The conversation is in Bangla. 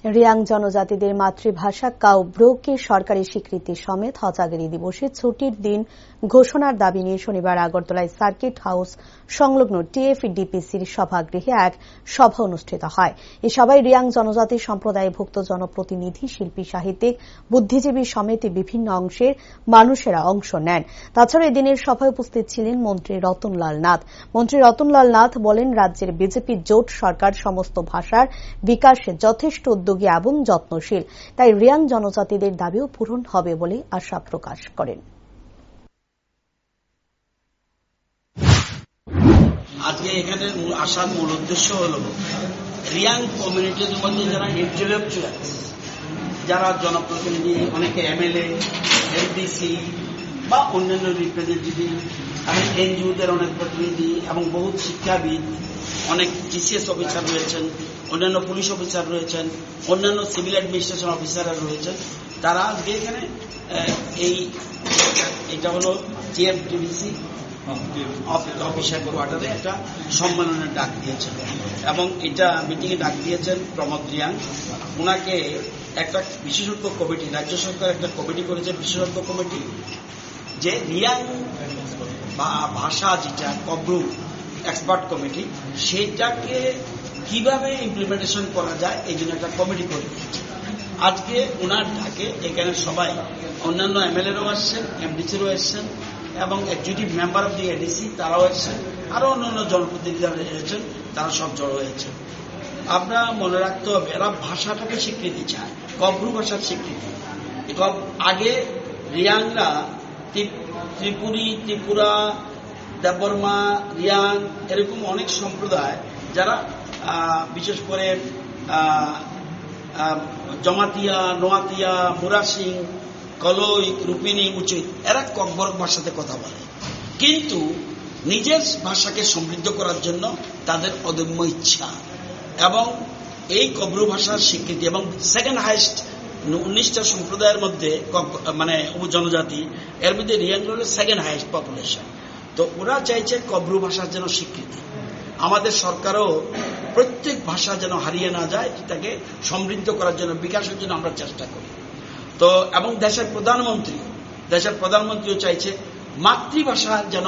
রিয়াং জনজাতিদের মাতৃভাষা কাও-ব্রুকে সরকারি স্বীকৃতি সমেত হজাগিরি দিবসে ছুটির দিন ঘোষণার দাবি নিয়ে শনিবার আগরতলায় সার্কিট হাউস সংলগ্ন টিএফডিপিসির সভাগৃহে এক সভা অনুষ্ঠিত হয়। এই সভায় রিয়াং জনজাতি সম্প্রদায়ভুক্ত জনপ্রতিনিধি, শিল্পী, সাহিত্যিক, বুদ্ধিজীবী সমেত বিভিন্ন অংশের মানুষেরা অংশ নেন। তাছাড়া এদিনের সভায় উপস্থিত ছিলেন মন্ত্রী রতনলাল নাথ। মন্ত্রী রতনলাল নাথ বলেন, রাজ্যের বিজেপি জোট সরকার সমস্ত ভাষার বিকাশে যথেষ্ট উদ্যোগী এবং যত্নশীল, তাই রিয়াং জনজাতিদের দাবিও পূরণ হবে বলে আশা প্রকাশ করেন। আজকে এখানে আসার মূল উদ্দেশ্য হল রিয়াং কমিউনিটির মধ্যে যারা ইন্টেলেকচুয়াল, যারা জনপ্রতিনিধি, অনেকে এমএলএ, এমপিসি বা অন্যান্য রিপ্রেজেন্টেটিভ এবং এনজিওদের অনেক প্রতিনিধি এবং বহু শিক্ষাবিদ, অনেক টিসিএস অফিসার রয়েছেন, অন্যান্য পুলিশ অফিসার রয়েছেন, অন্যান্য সিভিল অ্যাডমিনিস্ট্রেশন অফিসাররা রয়েছেন। তারা আজকে এখানে এটা হলো টিএফডিপিসি অফিসার কোয়ার্টারে একটা সম্মেলনের ডাক দিয়েছেন এবং এটা মিটিংয়ে ডাক দিয়েছেন প্রমোদ রিয়াং। ওনাকে একটা বিশেষজ্ঞ কমিটি, রাজ্য সরকার একটা কমিটি করেছে, বিশেষজ্ঞ কমিটি, যে রিয়াং ভাষা যেটা কব্রু এক্সপার্ট কমিটি, সেটাকে কিভাবে ইমপ্লিমেন্টেশন করা যায় এই জন্য একটা কমিটি করে দিয়েছে। আজকে ওনার ডাকে এখানে সবাই, অন্যান্য এমএলএরাও আসছেন, এমডিসিরও এসছেন এবং executive member of the ADC তারাও এসছেন, আরো অন্যান্য জনপ্রতিনিধিরা এসেছেন, তারা সব জড়ো হয়েছে। আমরা মনে রাখতে হবে, এরা ভাষাটাকে স্বীকৃতি চায়, কব্রু ভাষার স্বীকৃতি। আগে রিয়াংরা ত্রিপুরী, ত্রিপুরা, দেববর্মা, রিয়াং এরকম অনেক সম্প্রদায় যারা বিশেষ করে জমাতিয়া, নোয়াতিয়া, মুরাসিং, কলই, রূপিনী, উচিত, এরা কব্বর ভাষাতে কথা বলে, কিন্তু নিজের ভাষাকে সমৃদ্ধ করার জন্য তাদের অদম্য ইচ্ছা এবং এই কব্রু ভাষার স্বীকৃতি। এবং সেকেন্ড হাইয়েস্ট 19টা সম্প্রদায়ের মধ্যে, মানে জনজাতি, এর মধ্যে রিয়াং হল সেকেন্ড হাইয়েস্ট পপুলেশন। তো ওরা চাইছে কব্রু ভাষার যেন স্বীকৃতি। আমাদের সরকারও প্রত্যেক ভাষা যেন হারিয়ে না যায়, তাকে সমৃদ্ধ করার জন্য, বিকাশের জন্য আমরা চেষ্টা করি। তো এবং দেশের প্রধানমন্ত্রীও চাইছে মাতৃভাষা যেন